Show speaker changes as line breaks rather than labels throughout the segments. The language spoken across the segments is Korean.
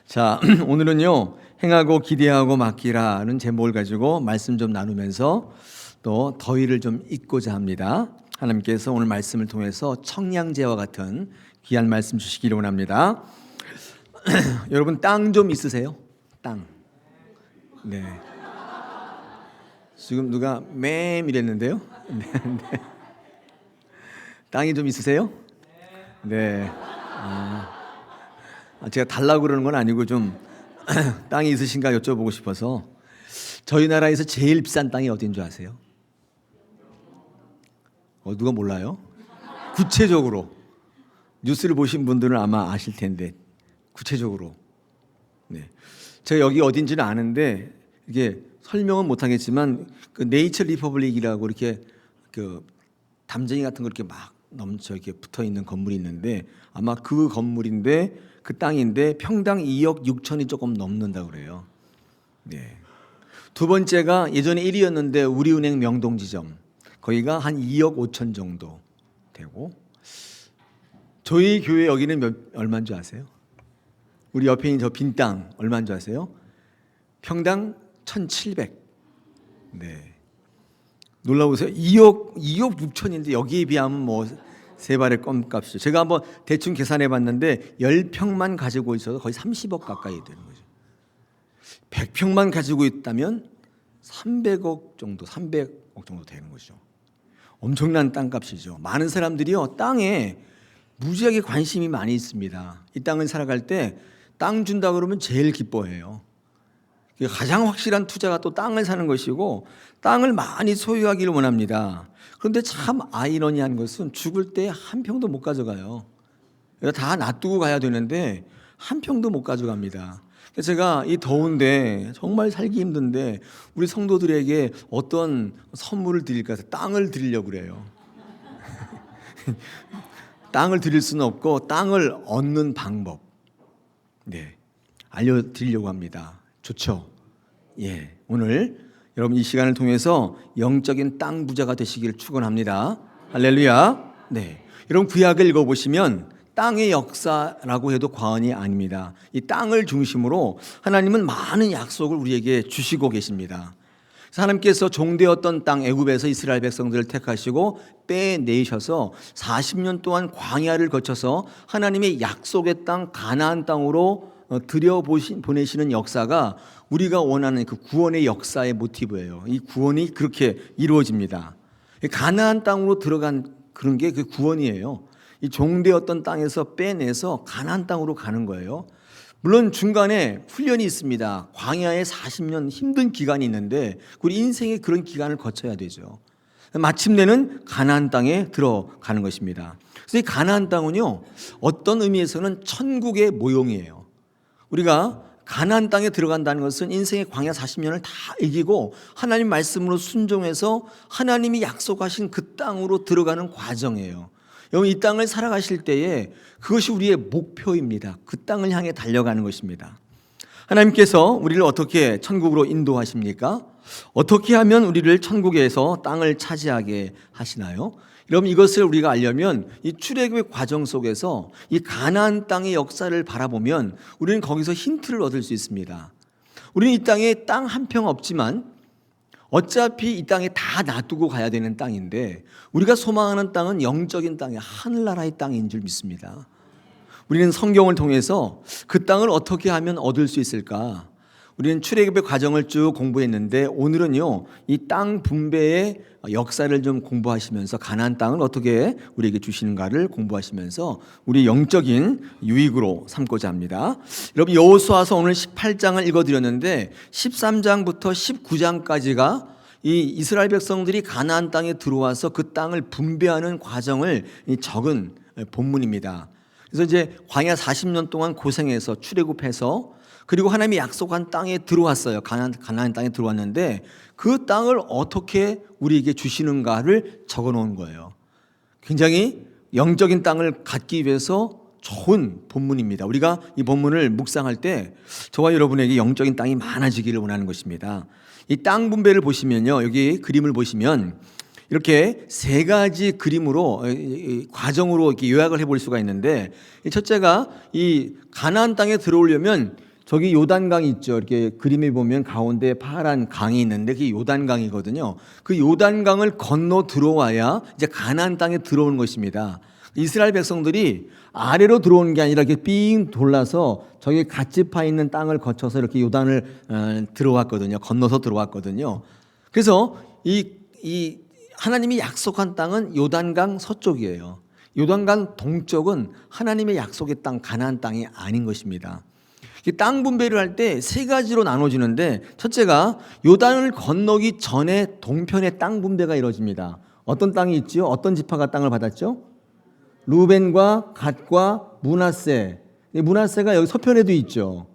자, 오늘은요, 행하고 기대하고 맡기라는 제목을 가지고 말씀 좀 나누면서 또 더위를 좀 잊고자 합니다. 하나님께서 오늘 말씀을 통해서 청량제와 같은 귀한 말씀 주시기를 원합니다. 여러분 땅 좀 있으세요? 땅. 네. 지금 누가 맴 이랬는데요? 네. 땅이 좀 있으세요? 네. 제가 달라고 그러는 건 아니고 좀 땅이 있으신가 여쭤보고 싶어서. 저희 나라에서 제일 비싼 땅이 어딘 줄 아세요? 누가 몰라요? 구체적으로 뉴스를 보신 분들은 아마 아실 텐데 구체적으로. 네. 제가 여기 어딘지는 아는데 이게 설명은 못하겠지만 그 네이처 리퍼블릭이라고 이렇게 그 담쟁이 같은 거 이렇게 막 넘쳐 이렇게 붙어 있는 건물이 있는데 아마 그 건물인데 그 땅인데 평당 2억 6천이 조금 넘는다고 그래요. 네. 두 번째가 예전에 1위였는데 우리은행 명동지점 거기가 한 2억 5천 정도 되고, 저희 교회 여기는 얼마인 줄 아세요? 우리 옆에 있는 저 빈 땅 얼마인 줄 아세요? 평당 1,700. 네. 놀라보세요. 2억 6천인데 여기에 비하면 뭐 세 발의 껌값이죠. 제가 한번 대충 계산해 봤는데 10평만 가지고 있어도 거의 30억 가까이 되는 거죠. 100평만 가지고 있다면 300억 정도, 300억 정도 되는 거죠. 엄청난 땅값이죠. 많은 사람들이요, 땅에 무지하게 관심이 많이 있습니다. 이 땅을 살아갈 때 땅 준다 그러면 제일 기뻐해요. 가장 확실한 투자가 또 땅을 사는 것이고 땅을 많이 소유하기를 원합니다. 그런데 참 아이러니한 것은 죽을 때 한 평도 못 가져가요. 다 놔두고 가야 되는데 한 평도 못 가져갑니다. 그래서 제가 이 더운데 정말 살기 힘든데 우리 성도들에게 어떤 선물을 드릴까 해서 땅을 드리려고 그래요. 땅을 드릴 수는 없고 땅을 얻는 방법, 네, 알려드리려고 합니다. 좋죠? 예, 오늘 여러분 이 시간을 통해서 영적인 땅 부자가 되시기를 축원합니다. 할렐루야. 네, 여러분 구약을 읽어보시면 땅의 역사라고 해도 과언이 아닙니다. 이 땅을 중심으로 하나님은 많은 약속을 우리에게 주시고 계십니다. 하나님께서 종되었던 땅 애굽에서 이스라엘 백성들을 택하시고 빼내셔서 40년 동안 광야를 거쳐서 하나님의 약속의 땅 가나안 땅으로 보내시는 역사가 우리가 원하는 그 구원의 역사의 모티브예요. 이 구원이 그렇게 이루어집니다. 가나안 땅으로 들어간 그런 게 그 구원이에요. 이 종되었던 땅에서 빼내서 가나안 땅으로 가는 거예요. 물론 중간에 훈련이 있습니다. 광야에 40년 힘든 기간이 있는데 우리 인생에 그런 기간을 거쳐야 되죠. 마침내는 가나안 땅에 들어가는 것입니다. 그래서 이 가나안 땅은요, 어떤 의미에서는 천국의 모형이에요. 우리가 가나안 땅에 들어간다는 것은 인생의 광야 40년을 다 이기고 하나님 말씀으로 순종해서 하나님이 약속하신 그 땅으로 들어가는 과정이에요. 여러분 이 땅을 살아가실 때에 그것이 우리의 목표입니다. 그 땅을 향해 달려가는 것입니다. 하나님께서 우리를 어떻게 천국으로 인도하십니까? 어떻게 하면 우리를 천국에서 땅을 차지하게 하시나요? 여러분 이것을 우리가 알려면 이 출애굽의 과정 속에서 이 가나안 땅의 역사를 바라보면 우리는 거기서 힌트를 얻을 수 있습니다. 우리는 이 땅에 땅 한 평 없지만 어차피 이 땅에 다 놔두고 가야 되는 땅인데 우리가 소망하는 땅은 영적인 땅이 하늘나라의 땅인 줄 믿습니다. 우리는 성경을 통해서 그 땅을 어떻게 하면 얻을 수 있을까? 우리는 출애굽의 과정을 쭉 공부했는데 오늘은요, 이 땅 분배의 역사를 좀 공부하시면서 가나안 땅을 어떻게 우리에게 주시는가를 공부하시면서 우리 영적인 유익으로 삼고자 합니다. 여러분 여호수아서 오늘 18장을 읽어드렸는데 13장부터 19장까지가 이 이스라엘 백성들이 가나안 땅에 들어와서 그 땅을 분배하는 과정을 적은 본문입니다. 그래서 이제 광야 40년 동안 고생해서 출애굽해서 그리고 하나님이 약속한 땅에 들어왔어요. 가나안 땅에 들어왔는데 그 땅을 어떻게 우리에게 주시는가를 적어 놓은 거예요. 굉장히 영적인 땅을 갖기 위해서 좋은 본문입니다. 우리가 이 본문을 묵상할 때 저와 여러분에게 영적인 땅이 많아지기를 원하는 것입니다. 이 땅 분배를 보시면요, 여기 그림을 보시면 이렇게 세 가지 그림으로 과정으로 이렇게 요약을 해볼 수가 있는데, 첫째가 이 가나안 땅에 들어오려면 저기 요단강이 있죠. 이렇게 그림에 보면 가운데 파란 강이 있는데 그게 요단강이거든요. 그 요단강을 건너 들어와야 이제 가나안 땅에 들어오는 것입니다. 이스라엘 백성들이 아래로 들어오는 게 아니라 이렇게 삥 돌라서 저기 갓지파 있는 땅을 거쳐서 이렇게 요단을 들어왔거든요. 건너서 들어왔거든요. 그래서 이 하나님이 약속한 땅은 요단강 서쪽이에요. 요단강 동쪽은 하나님의 약속의 땅 가나안 땅이 아닌 것입니다. 땅 분배를 할 때 세 가지로 나눠지는데 첫째가 요단을 건너기 전에 동편의 땅 분배가 이루어집니다. 어떤 땅이 있지요? 어떤 지파가 땅을 받았죠? 루벤과 갓과 므낫세. 므낫세가 여기 서편에도 있죠.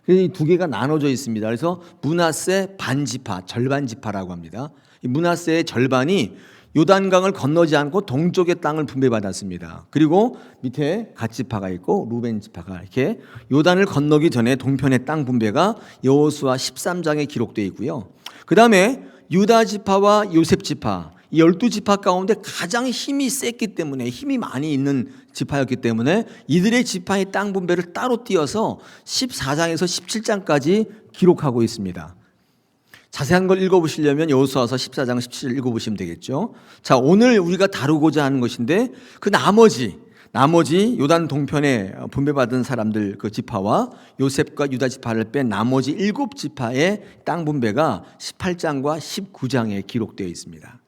그래서 이 두 개가 나눠져 있습니다. 그래서 므낫세 반지파, 절반 지파라고 합니다. 이 므낫세의 절반이 요단강을 건너지 않고 동쪽의 땅을 분배받았습니다. 그리고 밑에 갓지파가 있고 루벤 지파가 이렇게 요단을 건너기 전에 동편의 땅 분배가 여호수아 13장에 기록되어 있고요. 그 다음에 유다 지파와 요셉 지파, 이 12지파 가운데 가장 힘이 셌기 때문에 힘이 많이 있는 지파였기 때문에 이들의 지파의 땅 분배를 따로 띄어서 14장에서 17장까지 기록하고 있습니다. 자세한 걸 읽어보시려면 여호수아서 14장 17절 읽어보시면 되겠죠. 자, 오늘 우리가 다루고자 하는 것인데 그 나머지 요단 동편에 분배받은 사람들 그 지파와 요셉과 유다 지파를 뺀 나머지 7지파의 땅 분배가 18장과 19장에 기록되어 있습니다.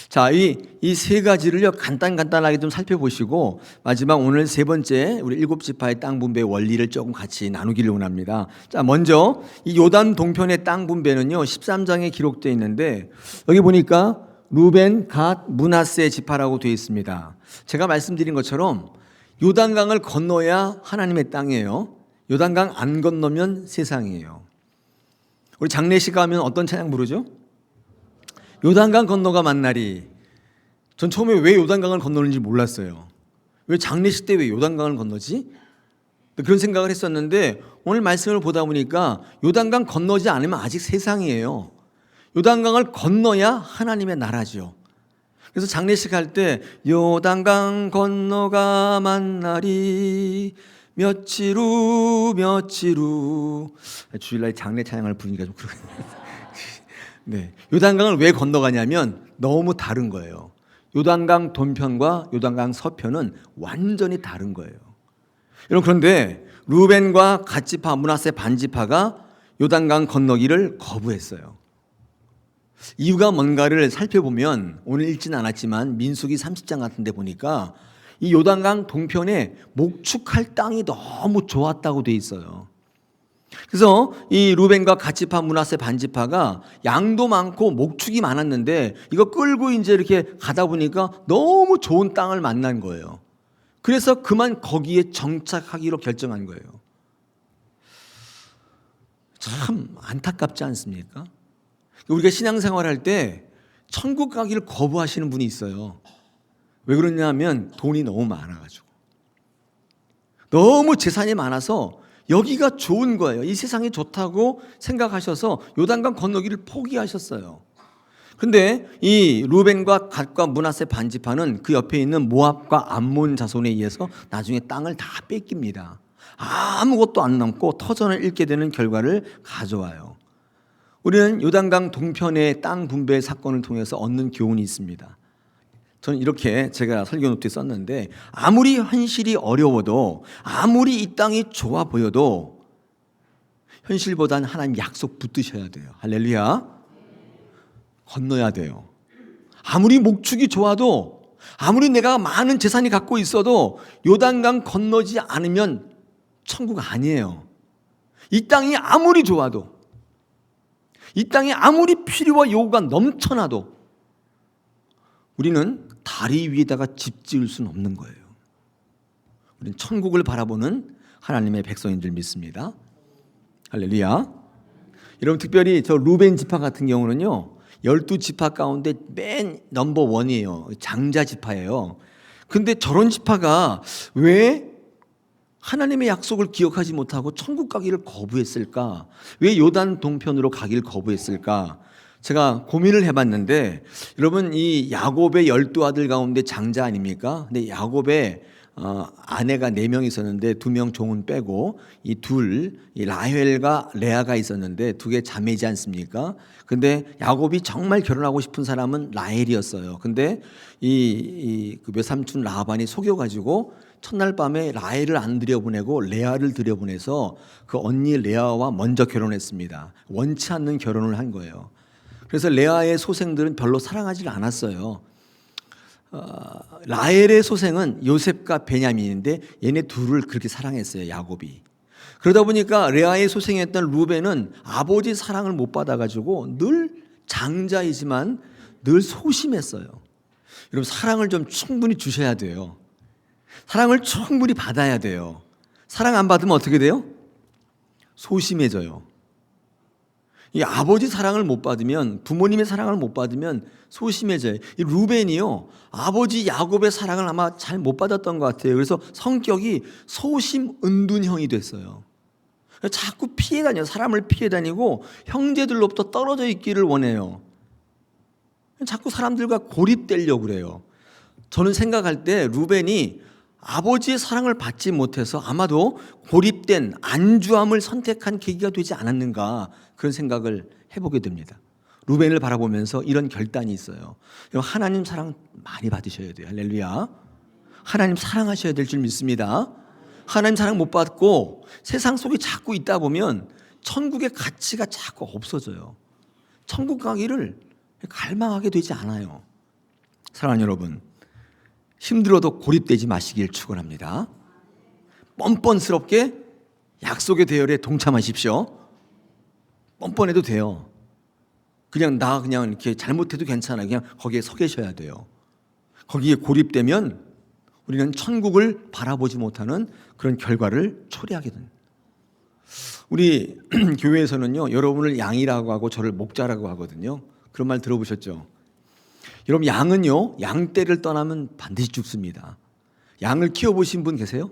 자, 이 세 가지를요 간단하게 좀 살펴보시고 마지막 오늘 세 번째 우리 7지파의 땅 분배 원리를 조금 같이 나누기를 원합니다. 자, 먼저 이 요단 동편의 땅 분배는요 13장에 기록되어 있는데 여기 보니까 루벤, 갓, 므낫세 지파라고 되어 있습니다. 제가 말씀드린 것처럼 요단강을 건너야 하나님의 땅이에요. 요단강 안 건너면 세상이에요. 우리 장례식 가면 어떤 찬양 부르죠? 요단강 건너가 만나리. 전 처음에 왜 요단강을 건너는지 몰랐어요. 왜 장례식 때 왜 요단강을 건너지? 그런 생각을 했었는데 오늘 말씀을 보다 보니까 요단강 건너지 않으면 아직 세상이에요. 요단강을 건너야 하나님의 나라죠. 그래서 장례식 할 때 요단강 건너가 만나리 며칠 후 주일날 장례 찬양을 부르니까 좀 그러거든요. 네, 요단강을 왜 건너가냐면 너무 다른 거예요. 요단강 동편과 요단강 서편은 완전히 다른 거예요. 여러분, 그런데 루벤과 갓지파, 므낫세 반지파가 요단강 건너기를 거부했어요. 이유가 뭔가를 살펴보면 오늘 읽지는 않았지만 민수기 30장 같은 데 보니까 이 요단강 동편에 목축할 땅이 너무 좋았다고 돼 있어요. 그래서 이 루벤과 갓지파, 므낫세 반지파가 양도 많고 목축이 많았는데 이거 끌고 이제 이렇게 가다 보니까 너무 좋은 땅을 만난 거예요. 그래서 그만 거기에 정착하기로 결정한 거예요. 참 안타깝지 않습니까? 우리가 신앙생활 할 때 천국 가기를 거부하시는 분이 있어요. 왜 그러냐면 돈이 너무 많아가지고. 너무 재산이 많아서 여기가 좋은 거예요. 이 세상이 좋다고 생각하셔서 요단강 건너기를 포기하셨어요. 근데 이 루벤과 갓과 므낫세 반지파는 그 옆에 있는 모압과 암몬 자손에 의해서 나중에 땅을 다 뺏깁니다. 아무것도 안 남고 터전을 잃게 되는 결과를 가져와요. 우리는 요단강 동편의 땅 분배 사건을 통해서 얻는 교훈이 있습니다. 저는 이렇게 제가 설교 노트에 썼는데 아무리 현실이 어려워도 아무리 이 땅이 좋아 보여도 현실보다는 하나님 약속 붙드셔야 돼요. 할렐루야. 건너야 돼요. 아무리 목축이 좋아도 아무리 내가 많은 재산이 갖고 있어도 요단강 건너지 않으면 천국 아니에요. 이 땅이 아무리 좋아도 이 땅에 아무리 필요와 요구가 넘쳐나도 우리는 다리 위에다가 집 지을 수는 없는 거예요. 우리는 천국을 바라보는 하나님의 백성인 줄 믿습니다. 할렐루야. 여러분, 특별히 저 루벤 지파 같은 경우는요 12지파 가운데 맨 넘버 원이에요. 장자 지파예요. 근데 저런 지파가 왜 하나님의 약속을 기억하지 못하고 천국 가기를 거부했을까? 왜 요단 동편으로 가기를 거부했을까? 제가 고민을 해봤는데 여러분, 이 야곱의 12아들 가운데 장자 아닙니까? 근데 야곱의 아내가 4명 있었는데 2명 종은 빼고 이 라헬과 레아가 있었는데 2개 자매이지 않습니까? 근데 야곱이 정말 결혼하고 싶은 사람은 라헬이었어요. 근데 그 외삼촌 라반이 속여가지고 첫날 밤에 라헬을 안 들여보내고 레아를 들여보내서 그 언니 레아와 먼저 결혼했습니다. 원치 않는 결혼을 한 거예요. 그래서 레아의 소생들은 별로 사랑하지 않았어요. 라헬의 소생은 요셉과 베냐민인데 얘네 둘을 그렇게 사랑했어요, 야곱이. 그러다 보니까 레아의 소생이었던 루벤은 아버지 사랑을 못 받아가지고 늘 장자이지만 늘 소심했어요. 여러분, 사랑을 좀 충분히 주셔야 돼요. 사랑을 충분히 받아야 돼요. 사랑 안 받으면 어떻게 돼요? 소심해져요. 이 아버지 사랑을 못 받으면, 부모님의 사랑을 못 받으면 소심해져요. 이 루벤이요, 아버지 야곱의 사랑을 아마 잘 못 받았던 것 같아요. 그래서 성격이 소심 은둔형이 됐어요. 자꾸 피해 다녀요. 사람을 피해 다니고 형제들로부터 떨어져 있기를 원해요. 자꾸 사람들과 고립되려고 그래요. 저는 생각할 때 루벤이 아버지의 사랑을 받지 못해서 아마도 고립된 안주함을 선택한 계기가 되지 않았는가, 그런 생각을 해보게 됩니다. 루벤을 바라보면서 이런 결단이 있어요. 하나님 사랑 많이 받으셔야 돼요. 할렐루야. 하나님 사랑하셔야 될 줄 믿습니다. 하나님 사랑 못 받고 세상 속에 자꾸 있다 보면 천국의 가치가 자꾸 없어져요. 천국 가기를 갈망하게 되지 않아요. 사랑하는 여러분, 힘들어도 고립되지 마시길 축원합니다. 뻔뻔스럽게 약속의 대열에 동참하십시오. 뻔뻔해도 돼요. 그냥 이렇게 잘못해도 괜찮아요. 그냥 거기에 서 계셔야 돼요. 거기에 고립되면 우리는 천국을 바라보지 못하는 그런 결과를 초래하게 됩니다. 우리 교회에서는요, 여러분을 양이라고 하고 저를 목자라고 하거든요. 그런 말 들어보셨죠? 여러분, 양은요, 양떼를 떠나면 반드시 죽습니다. 양을 키워보신 분 계세요?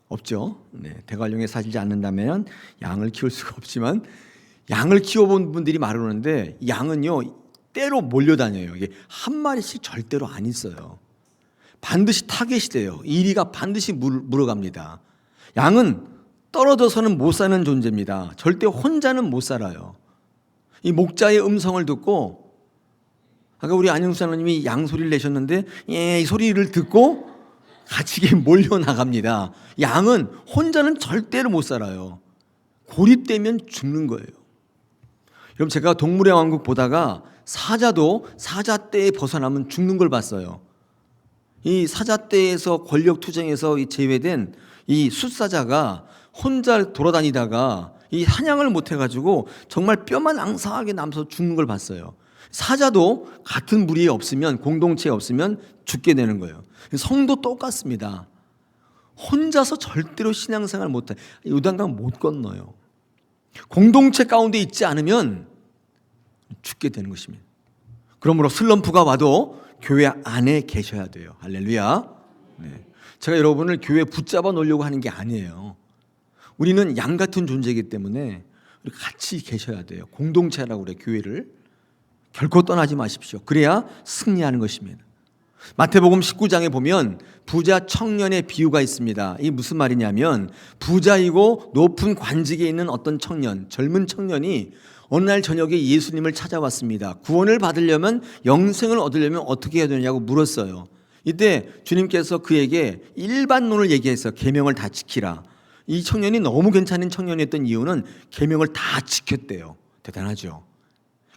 없죠. 네, 대관령에 사시지 않는다면 양을 키울 수가 없지만 양을 키워본 분들이 말하는데, 양은요 떼로 몰려다녀요. 이게 한 마리씩 절대로 안 있어요. 반드시 타겟이 돼요. 이리가 반드시 물어갑니다. 양은 떨어져서는 못 사는 존재입니다. 절대 혼자는 못 살아요. 이 목자의 음성을 듣고, 아까 우리 안영수 사모님이 양 소리를 내셨는데, 이 소리를 듣고 같이 몰려 나갑니다. 양은 혼자는 절대로 못 살아요. 고립되면 죽는 거예요. 여러분, 제가 동물의 왕국 보다가 사자도 사자떼에 벗어나면 죽는 걸 봤어요. 이 사자떼에서 권력 투쟁에서 제외된 이 숫사자가 혼자 돌아다니다가 이 사냥을 못 해가지고 정말 뼈만 앙상하게 남아서 죽는 걸 봤어요. 사자도 같은 무리에 없으면, 공동체에 없으면 죽게 되는 거예요. 성도 똑같습니다. 혼자서 절대로 신앙생활 못해. 요단강 못 건너요. 공동체 가운데 있지 않으면 죽게 되는 것입니다. 그러므로 슬럼프가 와도 교회 안에 계셔야 돼요. 할렐루야. 네. 제가 여러분을 교회에 붙잡아 놓으려고 하는 게 아니에요. 우리는 양 같은 존재이기 때문에 우리 같이 계셔야 돼요. 공동체라고 그래요. 교회를 결코 떠나지 마십시오. 그래야 승리하는 것입니다. 마태복음 19장에 보면 부자 청년의 비유가 있습니다. 이게 무슨 말이냐면, 부자이고 높은 관직에 있는 어떤 청년, 젊은 청년이 어느 날 저녁에 예수님을 찾아왔습니다. 구원을 받으려면, 영생을 얻으려면 어떻게 해야 되느냐고 물었어요. 이때 주님께서 그에게 일반론을 얘기해서 계명을 다 지키라. 이 청년이 너무 괜찮은 청년이었던 이유는 계명을 다 지켰대요. 대단하죠.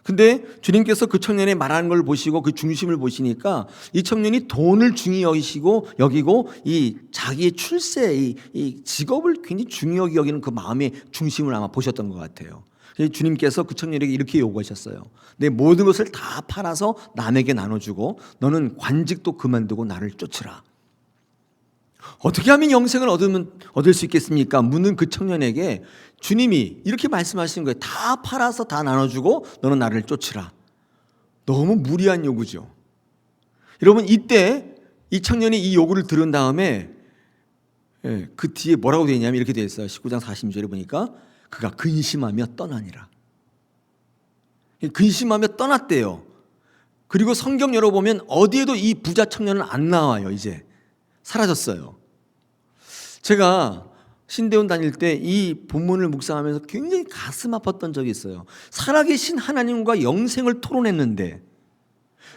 근데 주님께서 그 청년의 말하는 걸 보시고 그 중심을 보시니까 이 청년이 돈을 중히 여기고 이 자기의 출세, 이 직업을 굉장히 중요하게 여기는 그 마음의 중심을 아마 보셨던 것 같아요. 주님께서 그 청년에게 이렇게 요구하셨어요. 내 모든 것을 다 팔아서 남에게 나눠주고 너는 관직도 그만두고 나를 쫓으라. 어떻게 하면 영생을 얻을 수 있겠습니까? 묻는 그 청년에게 주님이 이렇게 말씀하시는 거예요. 다 팔아서 다 나눠주고 너는 나를 쫓으라. 너무 무리한 요구죠. 여러분, 이때 이 청년이 이 요구를 들은 다음에 그 뒤에 뭐라고 되어 있냐면 이렇게 되어 있어요. 19장 46절에 보니까 그가 근심하며 떠나니라. 근심하며 떠났대요. 그리고 성경 열어보면 어디에도 이 부자 청년은 안 나와요. 이제 사라졌어요. 제가 신대원 다닐 때 이 본문을 묵상하면서 굉장히 가슴 아팠던 적이 있어요. 살아계신 하나님과 영생을 토론했는데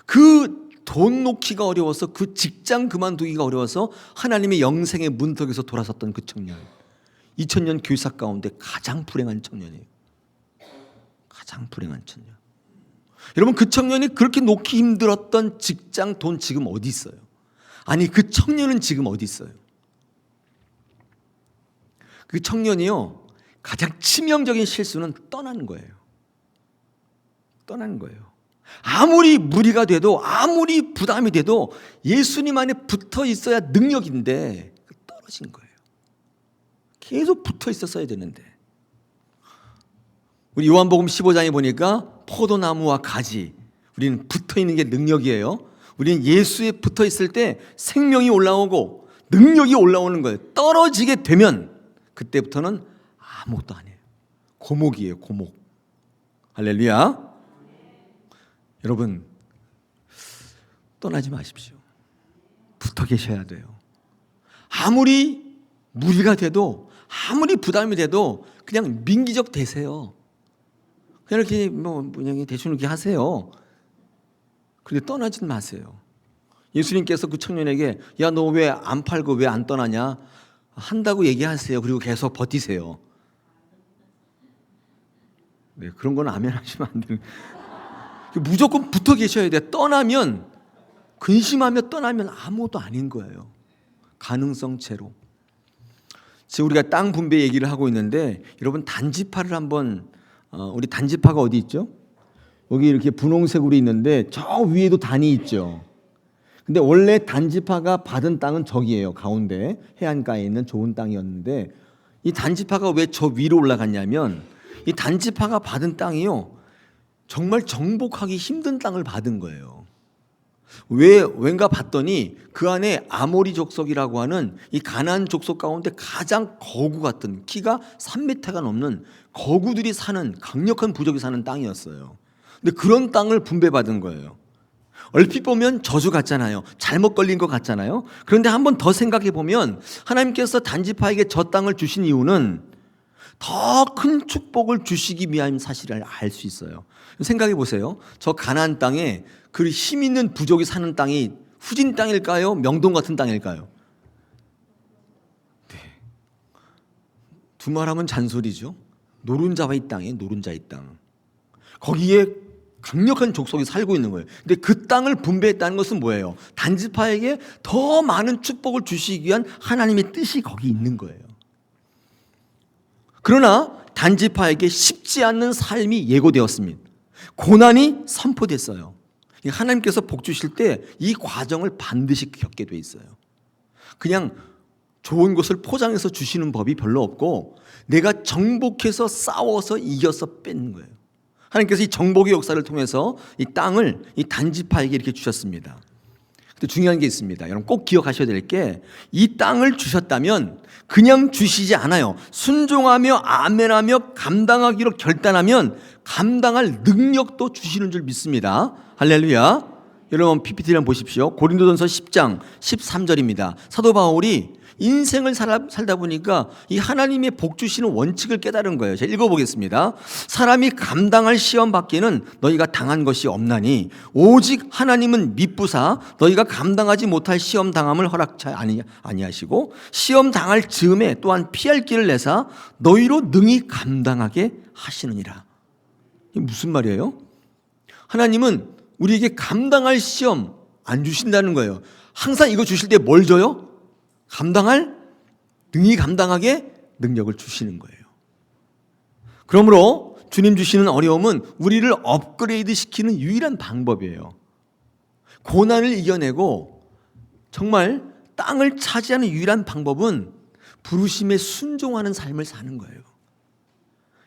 그 돈 놓기가 어려워서, 그 직장 그만두기가 어려워서 하나님의 영생의 문턱에서 돌아섰던 그 청년, 2000년 교사 가운데 가장 불행한 청년이에요. 가장 불행한 청년. 여러분, 그 청년이 그렇게 놓기 힘들었던 직장, 돈 지금 어디 있어요? 아니, 그 청년은 지금 어디 있어요? 그 청년이요, 가장 치명적인 실수는 떠나는 거예요. 떠나는 거예요. 아무리 무리가 돼도, 아무리 부담이 돼도 예수님 안에 붙어 있어야 능력인데 떨어진 거예요. 계속 붙어 있었어야 되는데. 우리 요한복음 15장에 보니까 포도나무와 가지, 우리는 붙어 있는 게 능력이에요. 우리는 예수에 붙어 있을 때 생명이 올라오고 능력이 올라오는 거예요. 떨어지게 되면 그때부터는 아무것도 아니에요. 고목이에요, 고목. 할렐루야. 여러분, 떠나지 마십시오. 붙어 계셔야 돼요. 아무리 무리가 돼도, 아무리 부담이 돼도 그냥 민기적 되세요. 그냥 이렇게 그냥 대충 이렇게 하세요. 그런데 떠나진 마세요. 예수님께서 그 청년에게 야, 너 왜 안 팔고 왜 안 떠나냐? 한다고 얘기하세요. 그리고 계속 버티세요. 네, 그런 건 아멘 하시면 안 돼요. 무조건 붙어 계셔야 돼요. 떠나면, 근심하며 떠나면 아무것도 아닌 거예요. 가능성 제로. 지금 우리가 땅 분배 얘기를 하고 있는데, 여러분 단지파를 한번, 우리 단지파가 어디 있죠? 여기 이렇게 분홍색으로 있는데 저 위에도 단이 있죠. 근데 원래 단지파가 받은 땅은 저기예요. 가운데 해안가에 있는 좋은 땅이었는데, 이 단지파가 왜 저 위로 올라갔냐면, 이 단지파가 받은 땅이요, 정말 정복하기 힘든 땅을 받은 거예요. 왠가 봤더니 그 안에 아모리 족속이라고 하는 이 가나안 족속 가운데 가장 거구 같은, 키가 3m가 넘는 거구들이 사는, 강력한 부족이 사는 땅이었어요. 근데 그런 땅을 분배받은 거예요. 얼핏 보면 저주 같잖아요. 잘못 걸린 것 같잖아요. 그런데 한번 더 생각해 보면 하나님께서 단지파에게 저 땅을 주신 이유는 더 큰 축복을 주시기 위한 사실을 알 수 있어요. 생각해 보세요. 저 가나안 땅에 그 힘 있는 부족이 사는 땅이 후진 땅일까요? 명동 같은 땅일까요? 네. 두말하면 잔소리죠. 노른자의 땅이에요. 노른자의 땅. 거기에 강력한 족속이 살고 있는 거예요. 근데 그 땅을 분배했다는 것은 뭐예요? 단지파에게 더 많은 축복을 주시기 위한 하나님의 뜻이 거기 있는 거예요. 그러나 단지파에게 쉽지 않는 삶이 예고되었습니다. 고난이 선포됐어요. 하나님께서 복 주실 때 이 과정을 반드시 겪게 돼 있어요. 그냥 좋은 것을 포장해서 주시는 법이 별로 없고, 내가 정복해서 싸워서 이겨서 뺏는 거예요. 하나님께서 이 정복의 역사를 통해서 이 땅을 이 단지파에게 이렇게 주셨습니다. 근데 중요한 게 있습니다. 여러분 꼭 기억하셔야 될 게, 이 땅을 주셨다면 그냥 주시지 않아요. 순종하며 아멘하며 감당하기로 결단하면 감당할 능력도 주시는 줄 믿습니다. 할렐루야. 여러분 PPT를 한번 보십시오. 고린도전서 10장 13절입니다. 사도 바울이 인생을 살다 보니까 이 하나님의 복 주시는 원칙을 깨달은 거예요. 제가 읽어보겠습니다. 사람이 감당할 시험 받기는 너희가 당한 것이 없나니 오직 하나님은 미쁘사 너희가 감당하지 못할 시험 당함을 허락치 아니하시고 시험 당할 즈음에 또한 피할 길을 내사 너희로 능히 감당하게 하시느니라. 이게 무슨 말이에요? 하나님은 우리에게 감당할 시험 안 주신다는 거예요. 항상 이거 주실 때 뭘 줘요? 능히 감당하게 능력을 주시는 거예요. 그러므로 주님 주시는 어려움은 우리를 업그레이드 시키는 유일한 방법이에요. 고난을 이겨내고 정말 땅을 차지하는 유일한 방법은 부르심에 순종하는 삶을 사는 거예요.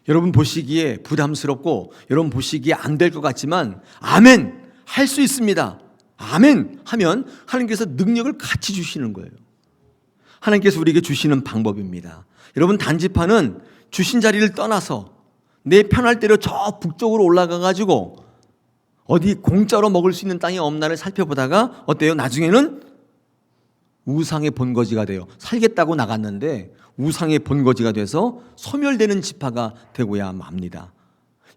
여러분 보시기에 부담스럽고 여러분 보시기에 안 될 것 같지만 아멘! 할 수 있습니다. 아멘! 하면 하나님께서 능력을 같이 주시는 거예요. 하나님께서 우리에게 주시는 방법입니다. 여러분 단지파는 주신 자리를 떠나서 내 편할 대로 저 북쪽으로 올라가 가지고 어디 공짜로 먹을 수 있는 땅이 없나를 살펴보다가 어때요? 나중에는 우상의 본거지가 돼요. 살겠다고 나갔는데 우상의 본거지가 돼서 소멸되는 지파가 되고야 맙니다.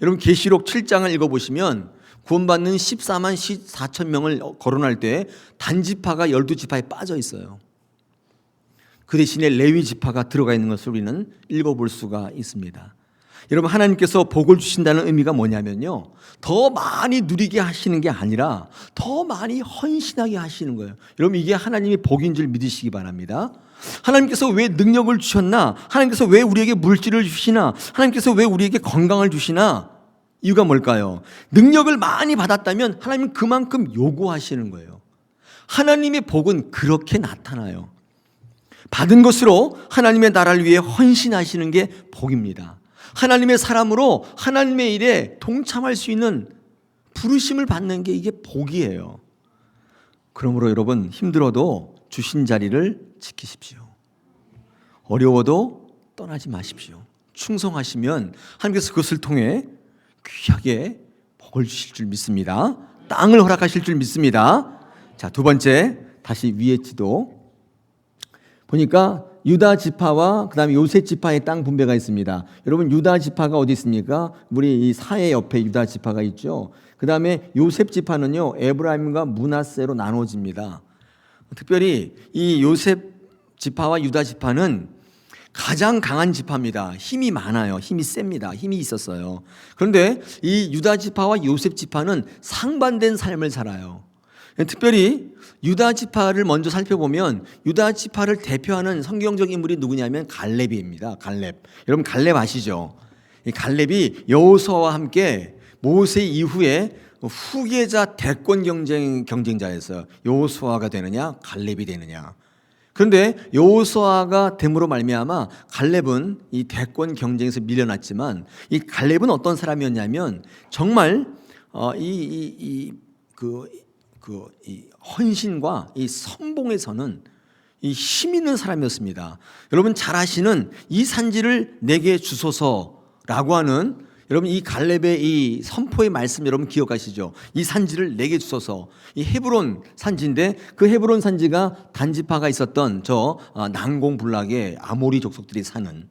여러분 계시록 7장을 읽어보시면 구원받는 14만 4천 명을 거론할 때 단지파가 12지파에 빠져 있어요. 그 대신에 레위 지파가 들어가 있는 것을 우리는 읽어볼 수가 있습니다. 여러분 하나님께서 복을 주신다는 의미가 뭐냐면요, 더 많이 누리게 하시는 게 아니라 더 많이 헌신하게 하시는 거예요. 여러분 이게 하나님의 복인 줄 믿으시기 바랍니다. 하나님께서 왜 능력을 주셨나? 하나님께서 왜 우리에게 물질을 주시나? 하나님께서 왜 우리에게 건강을 주시나? 이유가 뭘까요? 능력을 많이 받았다면 하나님은 그만큼 요구하시는 거예요. 하나님의 복은 그렇게 나타나요. 받은 것으로 하나님의 나라를 위해 헌신하시는 게 복입니다. 하나님의 사람으로 하나님의 일에 동참할 수 있는 부르심을 받는 게 이게 복이에요. 그러므로 여러분 힘들어도 주신 자리를 지키십시오. 어려워도 떠나지 마십시오. 충성하시면 하나님께서 그것을 통해 귀하게 복을 주실 줄 믿습니다. 땅을 허락하실 줄 믿습니다. 자, 두 번째 다시 위의 지도 보니까 유다 지파와 그다음에 요셉 지파의 땅 분배가 있습니다. 여러분 유다 지파가 어디 있습니까? 우리 이 사해 옆에 유다 지파가 있죠. 그다음에 요셉 지파는요 에브라임과 므낫세로 나눠집니다. 특별히 이 요셉 지파와 유다 지파는 가장 강한 지파입니다. 힘이 많아요. 힘이 셉니다. 힘이 있었어요. 그런데 이 유다 지파와 요셉 지파는 상반된 삶을 살아요. 특별히 유다 지파를 먼저 살펴보면 유다 지파를 대표하는 성경적 인물이 누구냐면 갈렙입니다. 갈렙. 여러분 갈렙 아시죠? 이 갈렙이 여호수아와 함께 모세 이후에 후계자 대권 경쟁자였어요. 여호수아가 되느냐 갈렙이 되느냐. 그런데 여호수아가 됨으로 말미암아 갈렙은 이 대권 경쟁에서 밀려났지만 이 갈렙은 어떤 사람이었냐면 정말 이 헌신과 이 선봉에서는 이 힘 있는 사람이었습니다. 여러분 잘 아시는 이 산지를 내게 주소서라고 하는 여러분 이 갈렙의 이 선포의 말씀 여러분 기억하시죠? 이 산지를 내게 주소서. 이 헤브론 산지인데 그 헤브론 산지가 단지파가 있었던 저 난공불락의 아모리 족속들이 사는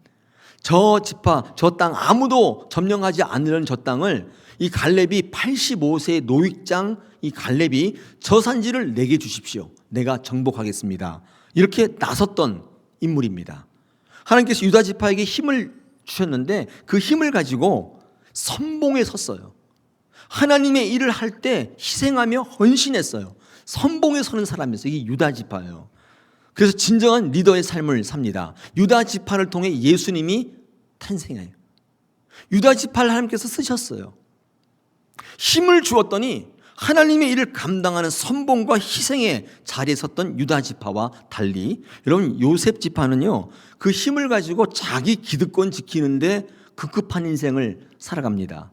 저 지파, 저 땅 아무도 점령하지 않으려는 저 땅을 이 갈렙이 85세의 노익장 이 갈렙이 저 산지를 내게 주십시오. 내가 정복하겠습니다. 이렇게 나섰던 인물입니다. 하나님께서 유다 지파에게 힘을 주셨는데 그 힘을 가지고 선봉에 섰어요. 하나님의 일을 할 때 희생하며 헌신했어요. 선봉에 서는 사람이었어요. 이게 유다 지파예요. 그래서 진정한 리더의 삶을 삽니다. 유다 지파를 통해 예수님이 탄생해요. 유다 지파를 하나님께서 쓰셨어요. 힘을 주었더니 하나님의 일을 감당하는 선봉과 희생의 자리에 섰던 유다 지파와 달리 여러분 요셉 지파는요 그 힘을 가지고 자기 기득권 지키는데 급급한 인생을 살아갑니다.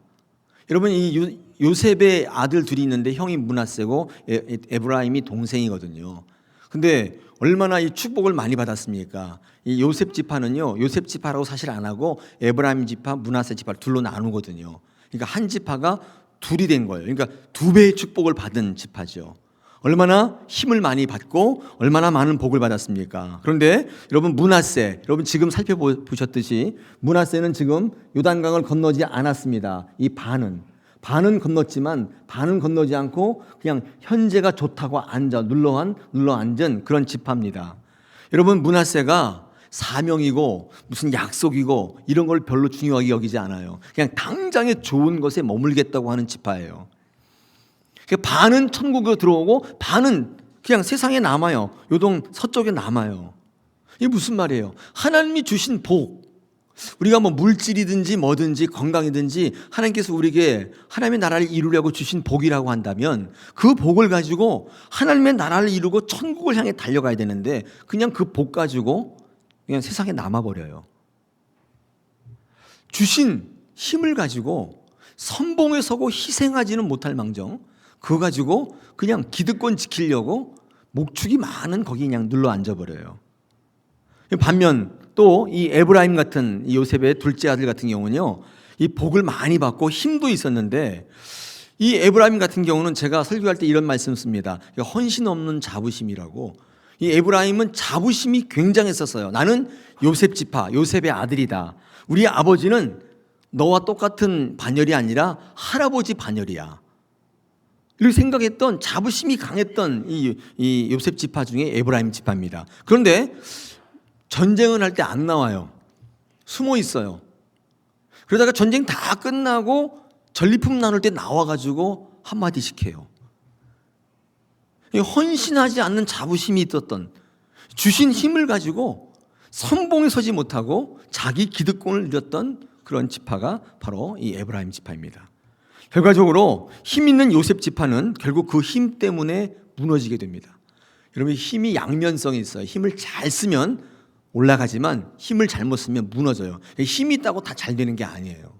여러분 이 요셉의 아들 둘이 있는데 형이 므낫세고 에브라임이 동생이거든요. 근데 얼마나 이 축복을 많이 받았습니까? 이 요셉 지파는요 요셉 지파라고 사실 안 하고 에브라임 지파, 므낫세 지파를 둘로 나누거든요. 그러니까 한 지파가 둘이 된 거예요. 그러니까 두 배의 축복을 받은 지파죠. 얼마나 힘을 많이 받고 얼마나 많은 복을 받았습니까? 그런데 여러분 므낫세, 여러분 지금 살펴보셨듯이 므낫세는 지금 요단강을 건너지 않았습니다. 이 반은 건넜지만 반은 건너지 않고 그냥 현재가 좋다고 눌러 앉은 그런 지파입니다. 여러분 므낫세가 사명이고 무슨 약속이고 이런 걸 별로 중요하게 여기지 않아요. 그냥 당장에 좋은 것에 머물겠다고 하는 지파예요. 반은 천국으로 들어오고 반은 그냥 세상에 남아요. 요동 서쪽에 남아요. 이게 무슨 말이에요? 하나님이 주신 복, 우리가 뭐 물질이든지 뭐든지 건강이든지 하나님께서 우리에게 하나님의 나라를 이루려고 주신 복이라고 한다면 그 복을 가지고 하나님의 나라를 이루고 천국을 향해 달려가야 되는데 그냥 그 복 가지고 그냥 세상에 남아버려요. 주신 힘을 가지고 선봉에 서고 희생하지는 못할 망정 그거 가지고 그냥 기득권 지키려고 목축이 많은 거기 그냥 눌러 앉아버려요. 반면 또 이 에브라임 같은 이 요셉의 둘째 아들 같은 경우는요 이 복을 많이 받고 힘도 있었는데 이 에브라임 같은 경우는 제가 설교할 때 이런 말씀 씁니다. 헌신 없는 자부심이라고. 이 에브라임은 자부심이 굉장했었어요. 나는 요셉 지파, 요셉의 아들이다. 우리 아버지는 너와 똑같은 반열이 아니라 할아버지 반열이야. 이렇게 생각했던, 자부심이 강했던 이 요셉 지파 중에 에브라임 지파입니다. 그런데 전쟁을 할 때 안 나와요. 숨어 있어요. 그러다가 전쟁 다 끝나고 전리품 나눌 때 나와가지고 한마디씩 해요. 헌신하지 않는 자부심이 있었던, 주신 힘을 가지고 선봉에 서지 못하고 자기 기득권을 누렸던 그런 지파가 바로 이 에브라임 지파입니다. 결과적으로 힘 있는 요셉 지파는 결국 그 힘 때문에 무너지게 됩니다. 여러분, 힘이 양면성이 있어요. 힘을 잘 쓰면 올라가지만 힘을 잘못 쓰면 무너져요. 힘이 있다고 다 잘 되는 게 아니에요.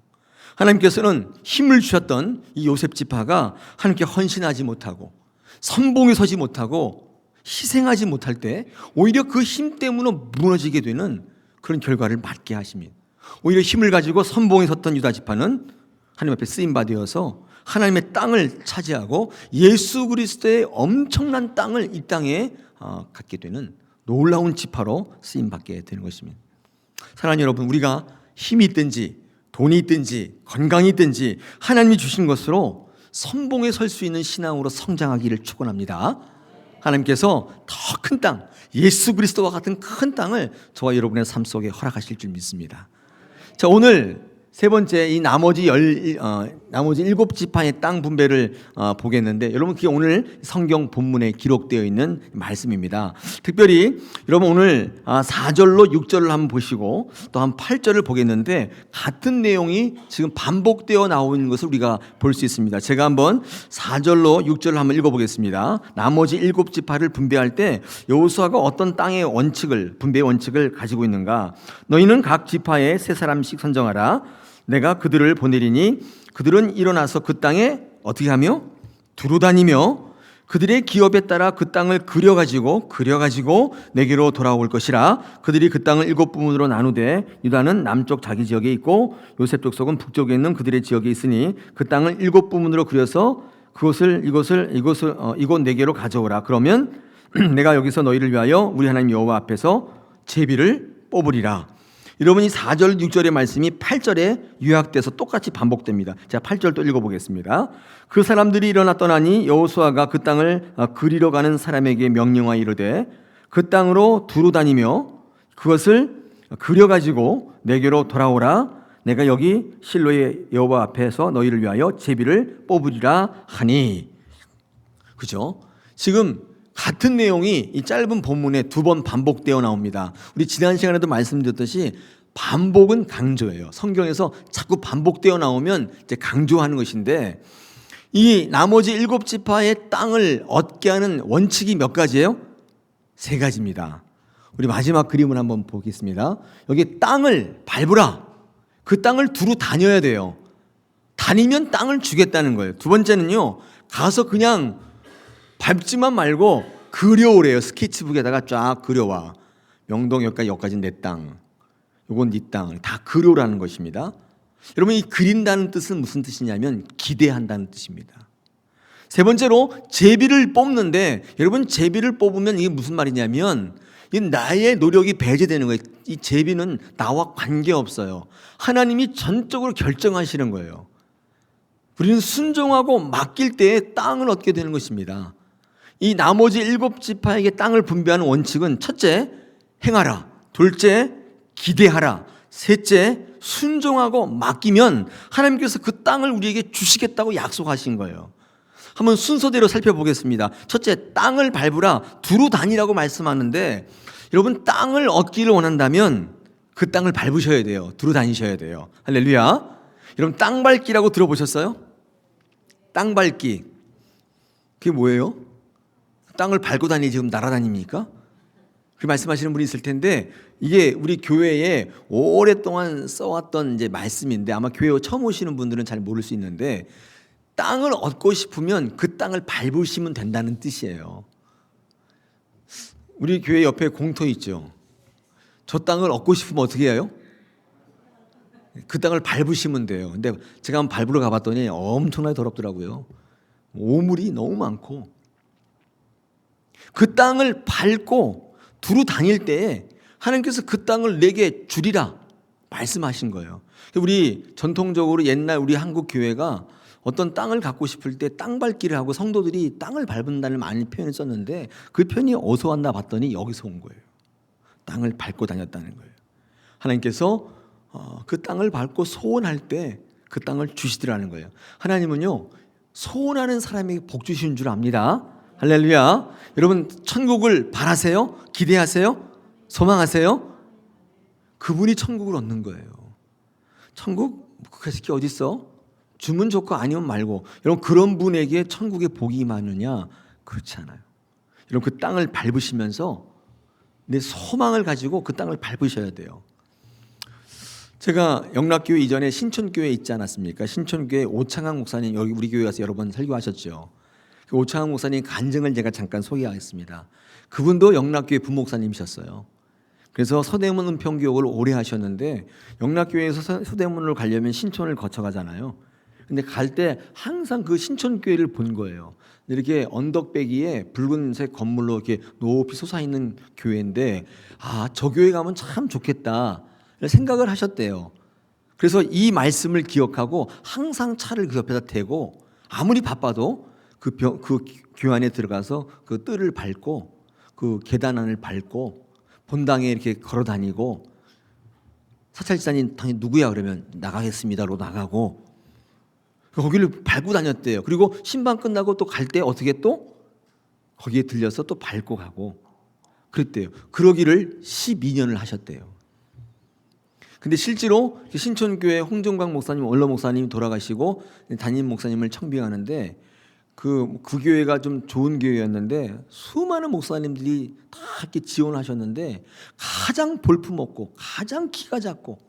하나님께서는 힘을 주셨던 이 요셉 지파가 하나님께 헌신하지 못하고 선봉에 서지 못하고 희생하지 못할 때 오히려 그 힘 때문에 무너지게 되는 그런 결과를 맞게 하십니다. 오히려 힘을 가지고 선봉에 섰던 유다 지파는 하나님 앞에 쓰임받아서 하나님의 땅을 차지하고 예수 그리스도의 엄청난 땅을 이 땅에 갖게 되는 놀라운 지파로 쓰임받게 되는 것입니다. 사랑하는 여러분, 우리가 힘이 있든지 돈이 있든지 건강이 있든지 하나님이 주신 것으로 선봉에 설 수 있는 신앙으로 성장하기를 축원합니다. 하나님께서 더 큰 땅, 예수 그리스도와 같은 큰 땅을 저와 여러분의 삶 속에 허락하실 줄 믿습니다. 자, 오늘 세 번째 이 나머지 7지파의 땅 분배를 보겠는데, 여러분 그게 오늘 성경 본문에 기록되어 있는 말씀입니다. 특별히 여러분 오늘 4절로 6절을 한번 보시고 또 한 8절을 보겠는데, 같은 내용이 지금 반복되어 나오는 것을 우리가 볼 수 있습니다. 제가 한번 4절로 6절을 한번 읽어보겠습니다. 나머지 7지파를 분배할 때 여호수아가 어떤 땅의 원칙을, 분배의 원칙을 가지고 있는가? 너희는 각 지파에 3사람씩 선정하라. 내가 그들을 보내리니 그들은 일어나서 그 땅에 어떻게 하며 두루 다니며 그들의 기업에 따라 그 땅을 그려가지고 내게로 돌아올 것이라. 그들이 그 땅을 7부문으로 나누되 유다는 남쪽 자기 지역에 있고 요셉 족속은 북쪽에 있는 그들의 지역에 있으니 그 땅을 7부문으로 그려서 이곳 내게로 가져오라. 그러면 내가 여기서 너희를 위하여 우리 하나님 여호와 앞에서 제비를 뽑으리라. 여러분, 이 4절 6절의 말씀이 8절에 요약돼서 똑같이 반복됩니다. 자, 8절 또 읽어보겠습니다. 그 사람들이 일어나 떠나니 여호수아가 그 땅을 그리러 가는 사람에게 명령하여 이르되 그 땅으로 두루 다니며 그것을 그려가지고 내게로 돌아오라. 내가 여기 실로의 여호와 앞에서 너희를 위하여 제비를 뽑으리라 하니. 그죠? 지금 같은 내용이 이 짧은 본문에 2번 반복되어 나옵니다. 우리 지난 시간에도 말씀드렸듯이 반복은 강조예요. 성경에서 자꾸 반복되어 나오면 이제 강조하는 것인데, 이 나머지 7지파의 땅을 얻게 하는 원칙이 몇 가지예요? 3가지입니다. 우리 마지막 그림을 한번 보겠습니다. 여기 땅을 밟으라. 그 땅을 두루 다녀야 돼요. 다니면 땅을 주겠다는 거예요. 2번째는요, 가서 그냥 밟지만 말고 그려오래요. 스케치북에다가 쫙 그려와. 명동 여기까지는 내 땅, 요건 네 땅, 다 그려오라는 것입니다. 여러분, 이 그린다는 뜻은 무슨 뜻이냐면 기대한다는 뜻입니다. 3번째로 제비를 뽑는데, 여러분 제비를 뽑으면 이게 무슨 말이냐면 이 나의 노력이 배제되는 거예요. 이 제비는 나와 관계없어요. 하나님이 전적으로 결정하시는 거예요. 우리는 순종하고 맡길 때에 땅을 얻게 되는 것입니다. 이 나머지 7지파에게 땅을 분배하는 원칙은 첫째, 행하라. 둘째, 기대하라. 셋째, 순종하고 맡기면 하나님께서 그 땅을 우리에게 주시겠다고 약속하신 거예요. 한번 순서대로 살펴보겠습니다. 첫째, 땅을 밟으라. 두루 다니라고 말씀하는데, 여러분 땅을 얻기를 원한다면 그 땅을 밟으셔야 돼요. 두루 다니셔야 돼요. 할렐루야. 여러분 땅 밟기라고 들어보셨어요? 땅 밟기. 그게 뭐예요? 땅을 밟고 다니지 지금 날아다닙니까? 그 말씀하시는 분이 있을 텐데, 이게 우리 교회에 오랫동안 써왔던 이제 말씀인데, 아마 교회 처음 오시는 분들은 잘 모를 수 있는데, 땅을 얻고 싶으면 그 땅을 밟으시면 된다는 뜻이에요. 우리 교회 옆에 공터 있죠. 저 땅을 얻고 싶으면 어떻게 해요? 그 땅을 밟으시면 돼요. 근데 제가 한번 밟으러 가봤더니 엄청나게 더럽더라고요. 오물이 너무 많고. 그 땅을 밟고 두루 다닐 때에 하나님께서 그 땅을 내게 주리라 말씀하신 거예요. 우리 전통적으로 옛날 우리 한국 교회가 어떤 땅을 갖고 싶을 때 땅 밟기를 하고 성도들이 땅을 밟는다는 많은 표현을 썼는데 그 표현이 어디서 왔나 봤더니 여기서 온 거예요. 땅을 밟고 다녔다는 거예요. 하나님께서 그 땅을 밟고 소원할 때 그 땅을 주시더라는 거예요. 하나님은요, 소원하는 사람에게 복 주시는 줄 압니다. 할렐루야. 여러분, 천국을 바라세요? 기대하세요? 소망하세요? 그분이 천국을 얻는 거예요. 천국? 그게 어디 있어? 주면 좋고 아니면 말고. 여러분, 그런 분에게 천국의 복이 임하느냐? 그렇지 않아요. 여러분, 그 땅을 밟으시면서 내 소망을 가지고 그 땅을 밟으셔야 돼요. 제가 영락교회 이전에 신촌교회 있지 않았습니까? 신촌교회 오창학 목사님, 여기 우리 교회 가서 여러 번 설교하셨죠. 그 오창학 목사님 간증을 제가 잠깐 소개하겠습니다. 그분도 영락교회 부목사님이셨어요. 그래서 서대문 은평교육을 오래 하셨는데 영락교회에서 서대문을 가려면 신촌을 거쳐가잖아요. 근데 갈 때 항상 그 신촌교회를 본 거예요. 이렇게 언덕배기에 붉은색 건물로 이렇게 높이 솟아있는 교회인데, 저 교회 가면 참 좋겠다 생각을 하셨대요. 그래서 이 말씀을 기억하고 항상 차를 그 옆에다 대고 아무리 바빠도 그 교회 안에 들어가서 그 뜰을 밟고 그 계단안을 밟고 본당에 이렇게 걸어 다니고, 사찰지사님 당연히 누구야 그러면 나가겠습니다로 나가고 거기를 밟고 다녔대요. 그리고 신방 끝나고 또 갈 때 어떻게 또 거기에 들려서 또 밟고 가고 그랬대요. 그러기를 12년을 하셨대요. 근데 실제로 신촌교회 홍정광 목사님, 원로 목사님이 돌아가시고 담임 목사님을 청빙하는데 그 교회가 좀 좋은 교회였는데 수많은 목사님들이 다 이렇게 지원하셨는데 가장 볼품없고 가장 키가 작고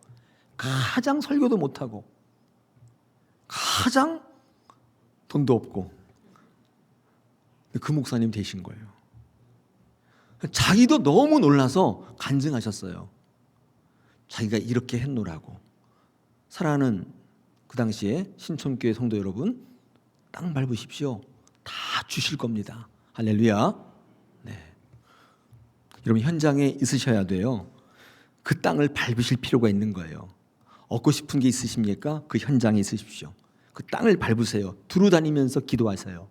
가장 설교도 못하고 가장 돈도 없고 그 목사님 되신 거예요. 자기도 너무 놀라서 간증하셨어요. 자기가 이렇게 했노라고. 사랑하는 그 당시에 신촌교회 성도 여러분, 땅 밟으십시오. 다 주실 겁니다. 할렐루야. 네. 여러분, 현장에 있으셔야 돼요. 그 땅을 밟으실 필요가 있는 거예요. 얻고 싶은 게 있으십니까? 그 현장에 있으십시오. 그 땅을 밟으세요. 두루 다니면서 기도하세요.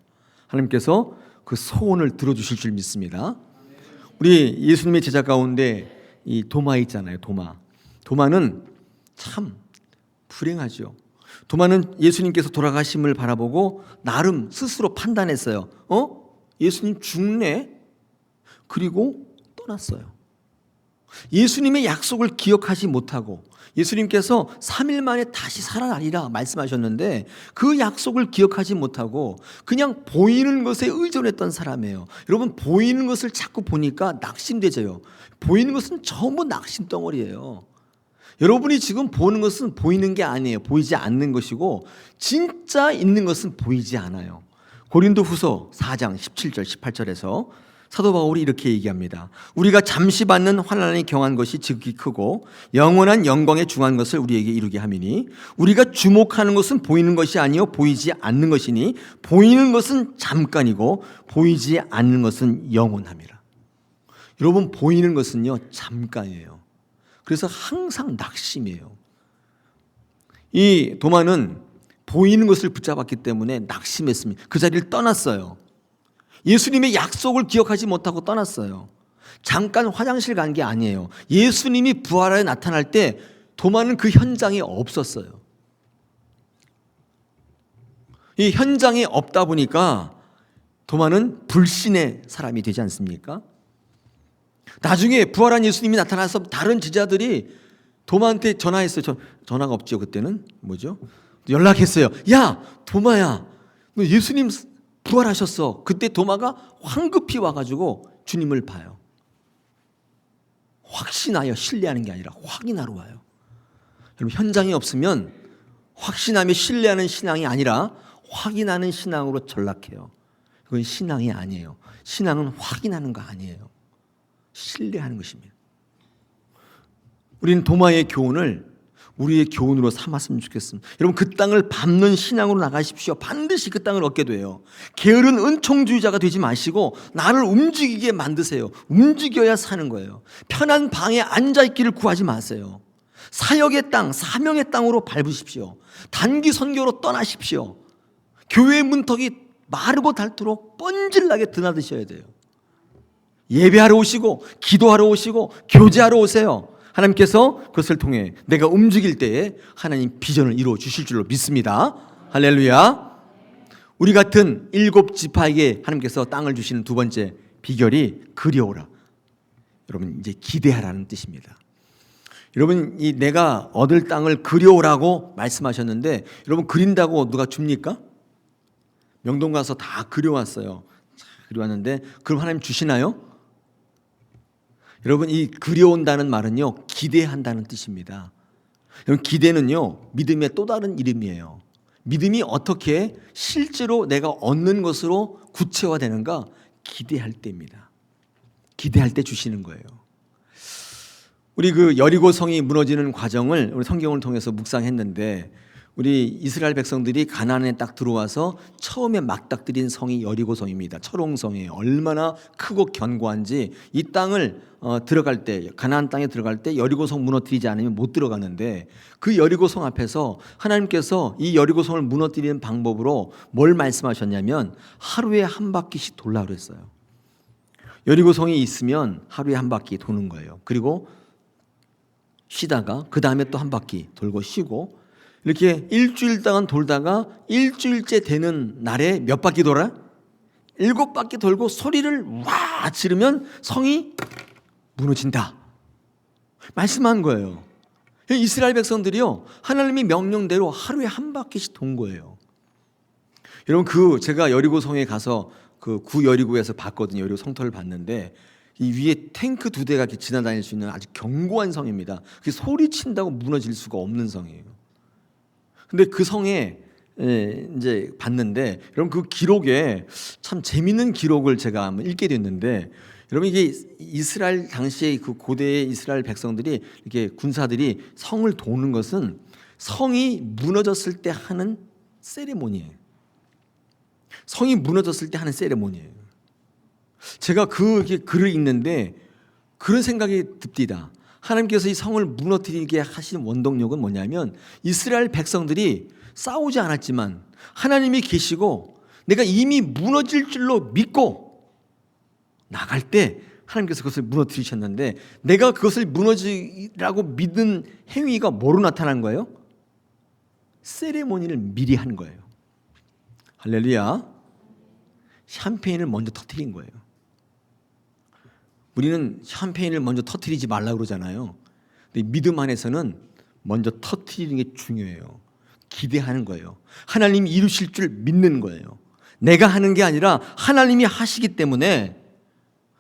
하나님께서 그 소원을 들어주실 줄 믿습니다. 우리 예수님의 제자 가운데 이 도마 있잖아요. 도마는 참 불행하죠. 도마는 예수님께서 돌아가심을 바라보고 나름 스스로 판단했어요. 예수님 죽네? 그리고 떠났어요. 예수님의 약속을 기억하지 못하고 예수님께서 3일 만에 다시 살아나리라 말씀하셨는데 그 약속을 기억하지 못하고 그냥 보이는 것에 의존했던 사람이에요. 여러분, 보이는 것을 자꾸 보니까 낙심되져요. 보이는 것은 전부 낙심 덩어리예요. 여러분이 지금 보는 것은 보이는 게 아니에요. 보이지 않는 것이고 진짜 있는 것은 보이지 않아요. 고린도후서 4장 17절 18절에서 사도 바울이 이렇게 얘기합니다. 우리가 잠시 받는 환난에 경한 것이 지극히 크고 영원한 영광에 중한 것을 우리에게 이루게 함이니 우리가 주목하는 것은 보이는 것이 아니요 보이지 않는 것이니 보이는 것은 잠깐이고 보이지 않는 것은 영원함이라. 여러분, 보이는 것은요 잠깐이에요. 그래서 항상 낙심이에요. 이 도마는 보이는 것을 붙잡았기 때문에 낙심했습니다. 그 자리를 떠났어요. 예수님의 약속을 기억하지 못하고 떠났어요. 잠깐 화장실 간 게 아니에요. 예수님이 부활하여 나타날 때 도마는 그 현장에 없었어요. 이 현장에 없다 보니까 도마는 불신의 사람이 되지 않습니까? 나중에 부활한 예수님이 나타나서 다른 제자들이 도마한테 전화했어요. 전화가 없죠. 그때는 뭐죠? 연락했어요. 야, 도마야, 너 예수님 부활하셨어. 그때 도마가 황급히 와가지고 주님을 봐요. 확신하여 신뢰하는 게 아니라 확인하러 와요. 여러분, 현장이 없으면 확신하며 신뢰하는 신앙이 아니라 확인하는 신앙으로 전락해요. 그건 신앙이 아니에요. 신앙은 확인하는 거 아니에요. 신뢰하는 것입니다. 우리는 도마의 교훈을 우리의 교훈으로 삼았으면 좋겠습니다. 여러분, 그 땅을 밟는 신앙으로 나가십시오. 반드시 그 땅을 얻게 돼요. 게으른 은총주의자가 되지 마시고 나를 움직이게 만드세요. 움직여야 사는 거예요. 편한 방에 앉아있기를 구하지 마세요. 사역의 땅, 사명의 땅으로 밟으십시오. 단기 선교로 떠나십시오. 교회의 문턱이 마르고 닳도록 뻔질나게 드나드셔야 돼요. 예배하러 오시고 기도하러 오시고 교제하러 오세요. 하나님께서 그것을 통해 내가 움직일 때에 하나님 비전을 이루어 주실 줄로 믿습니다. 할렐루야. 우리 같은 7지파에게 하나님께서 땅을 주시는 두 번째 비결이 그리워라. 여러분, 이제 기대하라는 뜻입니다. 여러분, 이 내가 얻을 땅을 그리워라고 말씀하셨는데, 여러분, 그린다고 누가 줍니까? 명동 가서 다 그려왔어요. 그려왔는데 그럼 하나님 주시나요? 여러분, 이 그려온다는 말은요, 기대한다는 뜻입니다. 여러분, 기대는요, 믿음의 또 다른 이름이에요. 믿음이 어떻게 실제로 내가 얻는 것으로 구체화되는가? 기대할 때입니다. 기대할 때 주시는 거예요. 우리 그 여리고 성이 무너지는 과정을 우리 성경을 통해서 묵상했는데, 우리 이스라엘 백성들이 가나안에 딱 들어와서 처음에 막닥들인 성이 여리고 성입니다. 철옹성이에요. 얼마나 크고 견고한지 이 땅을 들어갈 때, 가나안 땅에 들어갈 때 여리고 성 무너뜨리지 않으면 못 들어가는데, 그 여리고 성 앞에서 하나님께서 이 여리고 성을 무너뜨리는 방법으로 뭘 말씀하셨냐면 하루에 한 바퀴씩 돌라 그랬어요. 여리고 성이 있으면 하루에 한 바퀴 도는 거예요. 그리고 쉬다가 그 다음에 또 한 바퀴 돌고 쉬고, 이렇게 일주일 동안 돌다가 일주일째 되는 날에 몇 바퀴 돌아? 7바퀴 돌고 소리를 와 지르면 성이 무너진다 말씀한 거예요. 이스라엘 백성들이요, 하나님의 명령대로 하루에 한 바퀴씩 돈 거예요. 여러분, 제가 여리고 성에 가서 그 구여리고에서 봤거든요. 여리고 성터를 봤는데 이 위에 탱크 2대가 이렇게 지나다닐 수 있는 아주 견고한 성입니다. 그게 소리친다고 무너질 수가 없는 성이에요. 근데 그 성에 이제 봤는데, 여러분, 그 기록에 참 재밌는 기록을 제가 한번 읽게 됐는데, 여러분, 이게 이스라엘 당시에 그 고대의 이스라엘 백성들이 이렇게 군사들이 성을 도는 것은 성이 무너졌을 때 하는 세레모니예요. 성이 무너졌을 때 하는 세레모니예요. 제가 그 글을 읽는데 그런 생각이 듭니다. 하나님께서 이 성을 무너뜨리게 하신 원동력은 뭐냐면, 이스라엘 백성들이 싸우지 않았지만 하나님이 계시고 내가 이미 무너질 줄로 믿고 나갈 때 하나님께서 그것을 무너뜨리셨는데, 내가 그것을 무너지라고 믿는 행위가 뭐로 나타난 거예요? 세레모니를 미리 한 거예요. 할렐루야. 샴페인을 먼저 터뜨린 거예요. 우리는 샴페인을 먼저 터뜨리지 말라고 그러잖아요. 근데 믿음 안에서는 먼저 터뜨리는 게 중요해요. 기대하는 거예요. 하나님이 이루실 줄 믿는 거예요. 내가 하는 게 아니라 하나님이 하시기 때문에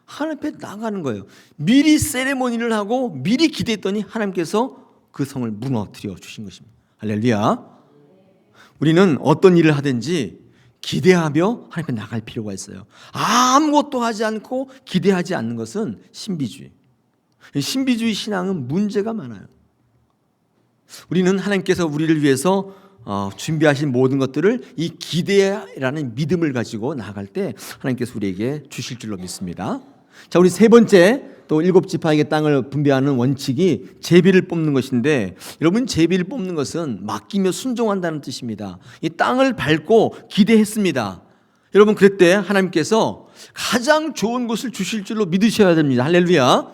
하나님 앞에 나가는 거예요. 미리 세레모니를 하고 미리 기대했더니 하나님께서 그 성을 무너뜨려 주신 것입니다. 할렐루야. 우리는 어떤 일을 하든지 기대하며 하나님 앞에 나갈 필요가 있어요. 아무것도 하지 않고 기대하지 않는 것은 신비주의. 신비주의 신앙은 문제가 많아요. 우리는 하나님께서 우리를 위해서 준비하신 모든 것들을 이 기대라는 믿음을 가지고 나아갈 때 하나님께서 우리에게 주실 줄로 믿습니다. 자, 우리 세 번째, 또 7지파에게 땅을 분배하는 원칙이 제비를 뽑는 것인데, 여러분, 제비를 뽑는 것은 맡기며 순종한다는 뜻입니다. 이 땅을 밟고 기대했습니다. 여러분, 그때 하나님께서 가장 좋은 것을 주실 줄로 믿으셔야 됩니다. 할렐루야.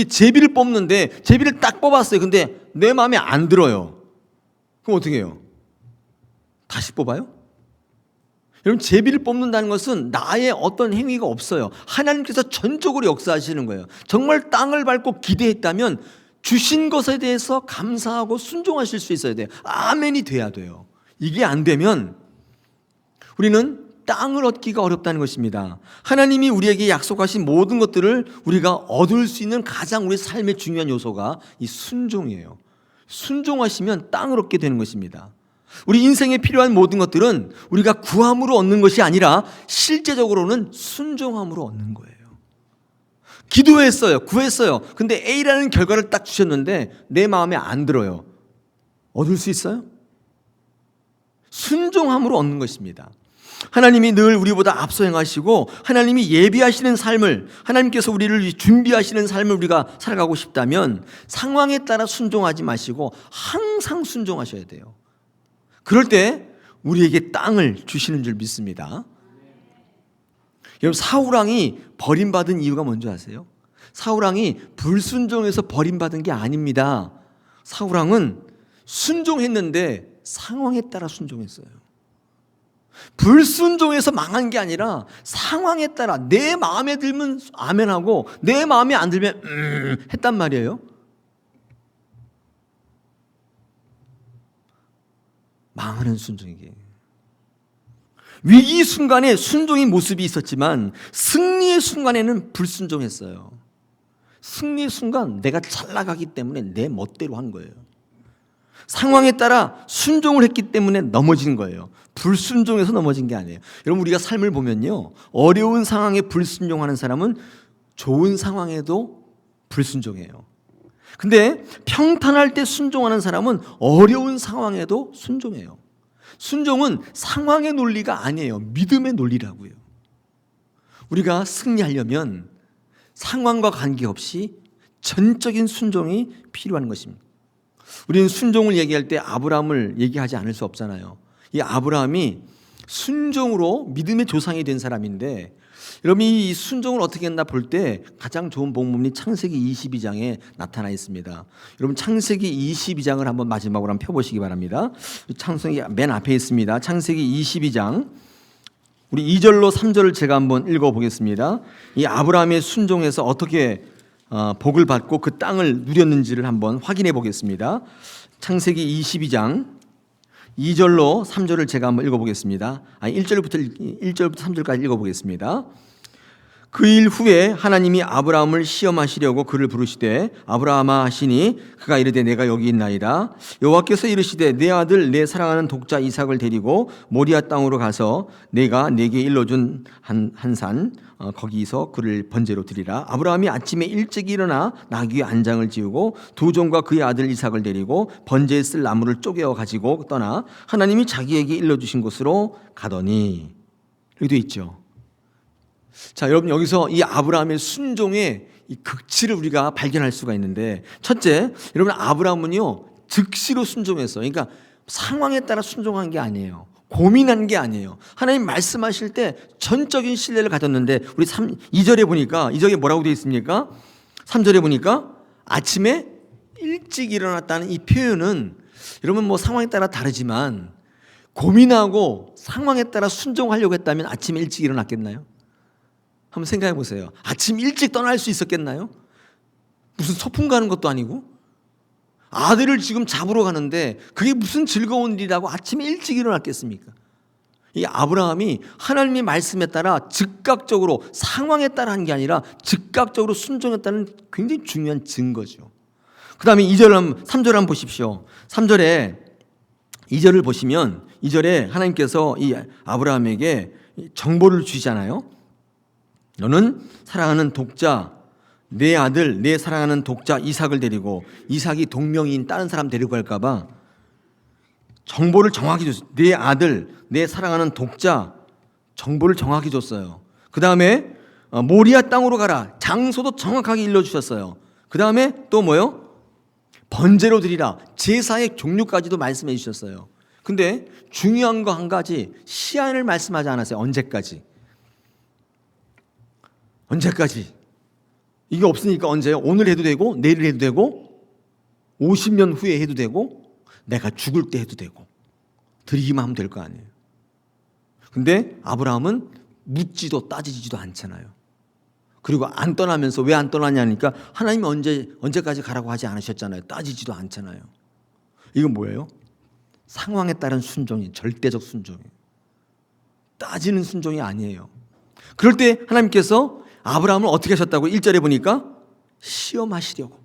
제비를 뽑는데 제비를 딱 뽑았어요. 근데 내 마음에 안 들어요. 그럼 어떻게 해요? 다시 뽑아요? 여러분, 제비를 뽑는다는 것은 나의 어떤 행위가 없어요. 하나님께서 전적으로 역사하시는 거예요. 정말 땅을 밟고 기대했다면 주신 것에 대해서 감사하고 순종하실 수 있어야 돼요. 아멘이 돼야 돼요. 이게 안 되면 우리는 땅을 얻기가 어렵다는 것입니다. 하나님이 우리에게 약속하신 모든 것들을 우리가 얻을 수 있는 가장 우리 삶의 중요한 요소가 이 순종이에요. 순종하시면 땅을 얻게 되는 것입니다. 우리 인생에 필요한 모든 것들은 우리가 구함으로 얻는 것이 아니라 실제적으로는 순종함으로 얻는 거예요. 기도했어요. 구했어요. 근데 A라는 결과를 딱 주셨는데 내 마음에 안 들어요. 얻을 수 있어요? 순종함으로 얻는 것입니다. 하나님이 늘 우리보다 앞서 행하시고 하나님이 예비하시는 삶을, 하나님께서 우리를 준비하시는 삶을 우리가 살아가고 싶다면 상황에 따라 순종하지 마시고 항상 순종하셔야 돼요. 그럴 때 우리에게 땅을 주시는 줄 믿습니다. 여러분, 사울왕이 버림받은 이유가 뭔지 아세요? 사울왕이 불순종해서 버림받은 게 아닙니다. 사울왕은 순종했는데 상황에 따라 순종했어요. 불순종해서 망한 게 아니라 상황에 따라 내 마음에 들면 아멘하고 내 마음에 안 들면 했단 말이에요. 망하는 순종이게. 위기 순간에 순종의 모습이 있었지만 승리의 순간에는 불순종했어요. 승리의 순간 내가 잘 나가기 때문에 내 멋대로 한 거예요. 상황에 따라 순종을 했기 때문에 넘어진 거예요. 불순종해서 넘어진 게 아니에요. 여러분, 우리가 삶을 보면요, 어려운 상황에 불순종하는 사람은 좋은 상황에도 불순종해요. 근데 평탄할 때 순종하는 사람은 어려운 상황에도 순종해요. 순종은 상황의 논리가 아니에요. 믿음의 논리라고요. 우리가 승리하려면 상황과 관계없이 전적인 순종이 필요한 것입니다. 우리는 순종을 얘기할 때 아브라함을 얘기하지 않을 수 없잖아요. 이 아브라함이 순종으로 믿음의 조상이 된 사람인데, 여러분이 이 순종을 어떻게 했나 볼 때 가장 좋은 본문이 창세기 22장에 나타나 있습니다. 여러분, 창세기 22장을 한번 마지막으로 한번 펴보시기 바랍니다. 창세기 맨 앞에 있습니다. 창세기 22장 우리 2절로 3절을 제가 한번 읽어보겠습니다. 이 아브라함의 순종에서 어떻게 복을 받고 그 땅을 누렸는지를 한번 확인해 보겠습니다. 창세기 22장 2절로 3절을 제가 한번 읽어보겠습니다. 1절부터 3절까지 읽어보겠습니다. 그 일 후에 하나님이 아브라함을 시험하시려고 그를 부르시되 아브라함아 하시니 그가 이르되 내가 여기 있나이다. 여호와께서 이르시되 내 아들 내 사랑하는 독자 이삭을 데리고 모리아 땅으로 가서 내가 내게 일러준 한 산 거기서 그를 번제로 드리라. 아브라함이 아침에 일찍 일어나 나귀 안장을 지우고 두 종과 그의 아들 이삭을 데리고 번제에 쓸 나무를 쪼개어 가지고 떠나 하나님이 자기에게 일러주신 곳으로 가더니, 여기 돼 있죠. 자, 여러분, 여기서 이 아브라함의 순종의 이 극치를 우리가 발견할 수가 있는데, 첫째, 여러분, 아브라함은요 즉시로 순종했어요. 그러니까 상황에 따라 순종한 게 아니에요. 고민한 게 아니에요. 하나님 말씀하실 때 전적인 신뢰를 가졌는데, 우리 2절에 보니까, 2절에 뭐라고 되어 있습니까? 3절에 보니까 아침에 일찍 일어났다는 이 표현은, 여러분, 뭐 상황에 따라 다르지만 고민하고 상황에 따라 순종하려고 했다면 아침에 일찍 일어났겠나요? 한번 생각해 보세요. 아침 일찍 떠날 수 있었겠나요? 무슨 소풍 가는 것도 아니고 아들을 지금 잡으러 가는데 그게 무슨 즐거운 일이라고 아침에 일찍 일어났겠습니까? 이 아브라함이 하나님의 말씀에 따라 즉각적으로, 상황에 따라 한 게 아니라 즉각적으로 순종했다는 굉장히 중요한 증거죠. 그 다음에 3절 한번 보십시오. 3절에 2절을 보시면 2절에 하나님께서 이 아브라함에게 정보를 주시잖아요. 너는 사랑하는 독자, 내 아들, 내 사랑하는 독자 이삭을 데리고, 이삭이 동명이인 다른 사람 데리고 갈까 봐 정보를 정확히 줬어요. 내 아들, 내 사랑하는 독자, 정보를 정확히 줬어요. 그 다음에 모리아 땅으로 가라, 장소도 정확하게 일러주셨어요. 그 다음에 또 뭐요? 번제로 드리라, 제사의 종류까지도 말씀해 주셨어요. 근데 중요한 거 한 가지, 시한을 말씀하지 않았어요. 언제까지? 이게 없으니까 언제요? 오늘 해도 되고 내일 해도 되고 50년 후에 해도 되고 내가 죽을 때 해도 되고 드리기만 하면 될 거 아니에요. 근데 아브라함은 묻지도 따지지도 않잖아요. 그리고 안 떠나면서 왜 안 떠나냐니까 하나님이 언제까지 가라고 하지 않으셨잖아요. 따지지도 않잖아요. 이건 뭐예요? 상황에 따른 순종이, 절대적 순종이에요. 따지는 순종이 아니에요. 그럴 때 하나님께서 아브라함을 어떻게 하셨다고? 1절에 보니까 시험하시려고.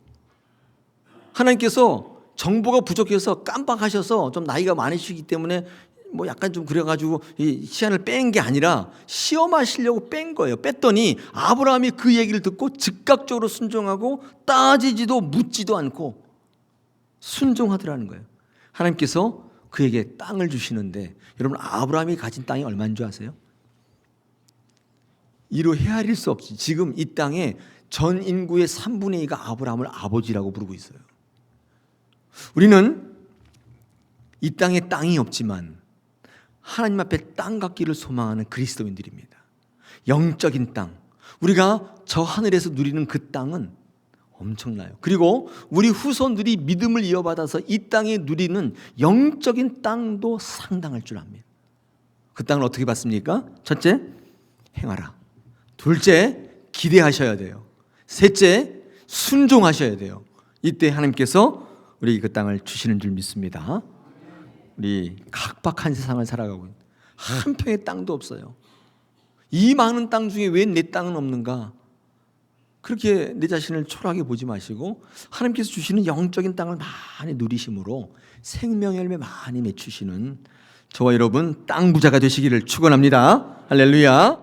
하나님께서 정보가 부족해서 깜빡하셔서 좀 나이가 많으시기 때문에 뭐 약간 좀 그래가지고 이 시간을 뺀 게 아니라 시험하시려고 뺀 거예요. 뺐더니 아브라함이 그 얘기를 듣고 즉각적으로 순종하고 따지지도 묻지도 않고 순종하더라는 거예요. 하나님께서 그에게 땅을 주시는데 여러분 아브라함이 가진 땅이 얼마인 줄 아세요? 이로 헤아릴 수 없이 지금 이 땅에 전 인구의 3분의 2가 아브라함을 아버지라고 부르고 있어요. 우리는 이 땅에 땅이 없지만 하나님 앞에 땅 갖기를 소망하는 그리스도인들입니다. 영적인 땅, 우리가 저 하늘에서 누리는 그 땅은 엄청나요. 그리고 우리 후손들이 믿음을 이어받아서 이 땅에 누리는 영적인 땅도 상당할 줄 압니다. 그 땅을 어떻게 받습니까? 첫째, 행하라. 둘째, 기대하셔야 돼요. 셋째, 순종하셔야 돼요. 이때 하나님께서 우리 그 땅을 주시는 줄 믿습니다. 우리 각박한 세상을 살아가고 있는 한 평의 땅도 없어요. 이 많은 땅 중에 왜 내 땅은 없는가? 그렇게 내 자신을 초라하게 보지 마시고 하나님께서 주시는 영적인 땅을 많이 누리심으로 생명의 열매 많이 맺히시는 저와 여러분 땅 부자가 되시기를 축원합니다. 할렐루야.